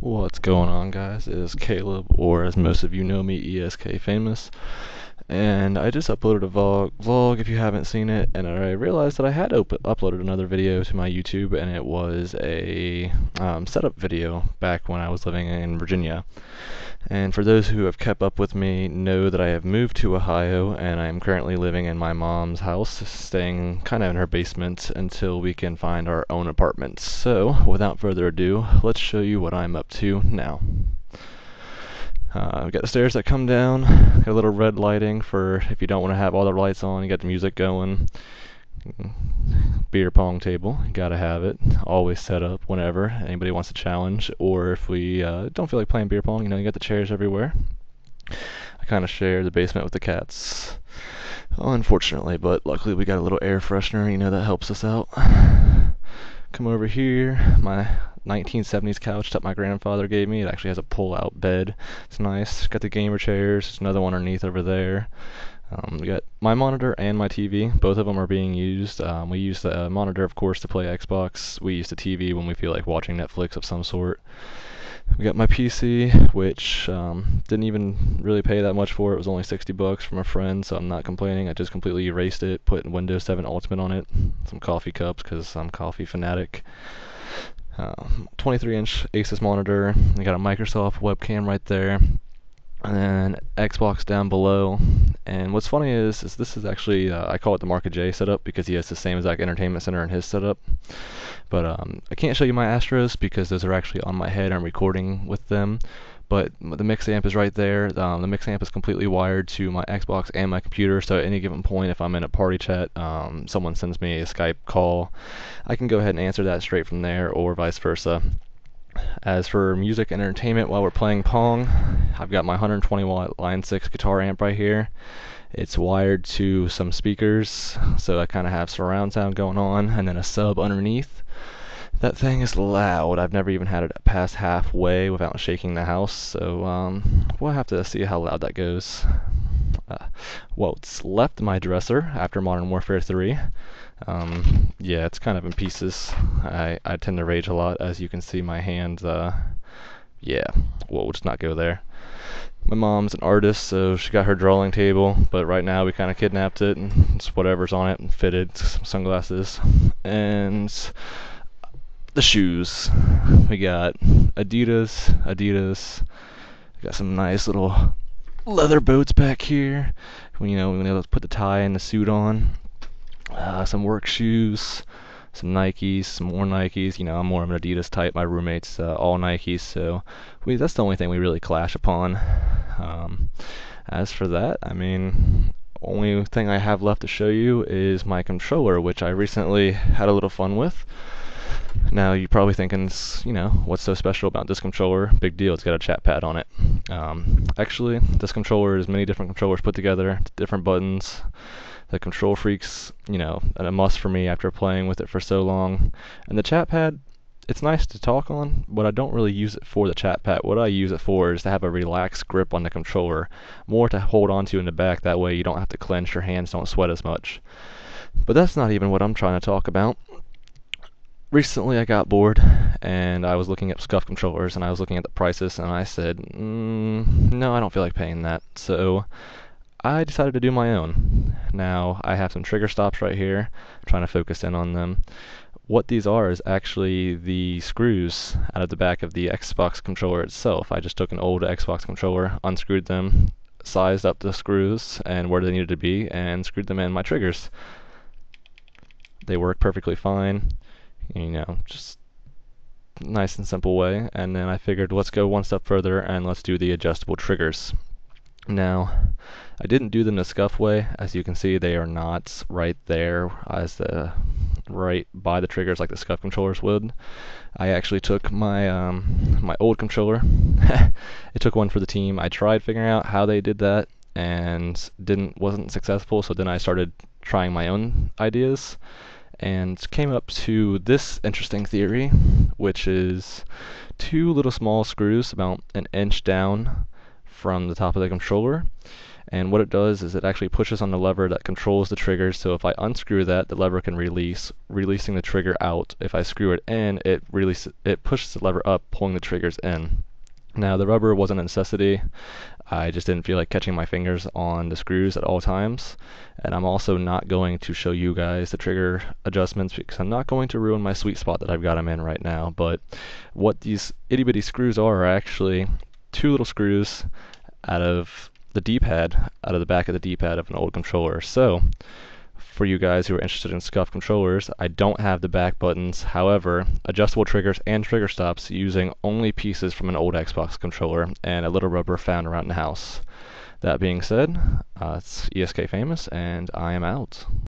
What's going on, guys? It is Caleb, or as most of you know me, ESK Famous. And I just uploaded a vlog if you haven't seen it, and I realized that I had uploaded another video to my YouTube, and it was a setup video back when I was living in Virginia. And for those who have kept up with me know that I have moved to Ohio, and I am currently living in my mom's house, staying kind of in her basement until we can find our own apartment. So, without further ado, let's show you what I'm up to now. We've got the stairs that come down, got a little red lighting for if you don't want to have all the lights on, you got the music going. Beer pong table, you gotta have it, always set up whenever anybody wants to challenge, or if we don't feel like playing beer pong, you got the chairs everywhere. I kind of share the basement with the cats, unfortunately, but luckily we got a little air freshener, that helps us out. Come over here, my 1970s couch that my grandfather gave me. It actually has a pull-out bed. It's nice. Got the gamer chairs. There's another one underneath over there. We got my monitor and my TV. Both of them are being used. We use the monitor, of course, to play Xbox. We use the TV when we feel like watching Netflix of some sort. We got my PC, which didn't even really pay that much for. It was only $60 from a friend, so I'm not complaining. I just completely erased it, put Windows 7 Ultimate on it, some coffee cups because I'm a coffee fanatic. 23-inch Asus monitor. We got a Microsoft webcam right there, and then Xbox down below. And what's funny is this is actually I call it the Mark J setup because he has the same exact entertainment center in his setup. But I can't show you my Astros because those are actually on my head. I'm recording with them. But the mix amp is right there. The mix amp is completely wired to my Xbox and my computer, so at any given point, if I'm in a party chat, someone sends me a Skype call, I can go ahead and answer that straight from there, or vice versa. As for music and entertainment while we're playing Pong, I've got my 120 watt Line 6 guitar amp right here. It's wired to some speakers, so I kind of have surround sound going on, and then a sub underneath. That thing is loud. I've never even had it pass halfway without shaking the house, so we'll have to see how loud that goes. It's left my dresser after Modern Warfare 3. Yeah, it's kind of in pieces. I tend to rage a lot, as you can see my hands, yeah, we'll just not go there. My mom's an artist, so she got her drawing table, but right now we kind of kidnapped it, and it's whatever's on it, and fitted, some sunglasses, and the shoes. We got Adidas. We got some nice little leather boats back here. We able to put the tie and the suit on. Some work shoes, some Nikes, some more Nikes. I'm more of an Adidas type. My roommate's all Nikes, so that's the only thing we really clash upon. As for that, only thing I have left to show you is my controller, which I recently had a little fun with. Now you're probably thinking, what's so special about this controller? Big deal, it's got a chat pad on it. Actually, this controller is many different controllers put together, different buttons. The KontrolFreek's, a must for me after playing with it for so long. And the chat pad, it's nice to talk on, but I don't really use it for the chat pad. What I use it for is to have a relaxed grip on the controller, more to hold onto in the back, that way you don't have to clench, your hands don't sweat as much. But that's not even what I'm trying to talk about. Recently I got bored, and I was looking at SCUF controllers, and I was looking at the prices, and I said, no, I don't feel like paying that. So I decided to do my own. Now I have some trigger stops right here, I'm trying to focus in on them. What these are is actually the screws out of the back of the Xbox controller itself. I just took an old Xbox controller, unscrewed them, sized up the screws and where they needed to be, and screwed them in my triggers. They work perfectly fine. Just nice and simple way. And then I figured, let's go one step further and let's do the adjustable triggers. Now, I didn't do them the SCUF way. As you can see, they are not right there right by the triggers like the SCUF controllers would. I actually took my my old controller. It took one for the team. I tried figuring out how they did that and wasn't successful. So then I started trying my own ideas and came up to this interesting theory, which is two little small screws about an inch down from the top of the controller, And what it does is it actually pushes on the lever that controls the trigger, so if I unscrew that, the lever can release, releasing the trigger out. If I screw it in, it pushes the lever up, pulling the triggers in. Now, the rubber wasn't a necessity. I just didn't feel like catching my fingers on the screws at all times. And I'm also not going to show you guys the trigger adjustments because I'm not going to ruin my sweet spot that I've got them in right now. But what these itty bitty screws are actually two little screws out of the D-pad, out of the back of the D-pad of an old controller. So, for you guys who are interested in scuffed controllers, I don't have the back buttons. However, adjustable triggers and trigger stops using only pieces from an old Xbox controller and a little rubber found around the house. That being said, it's ESK Famous, and I am out.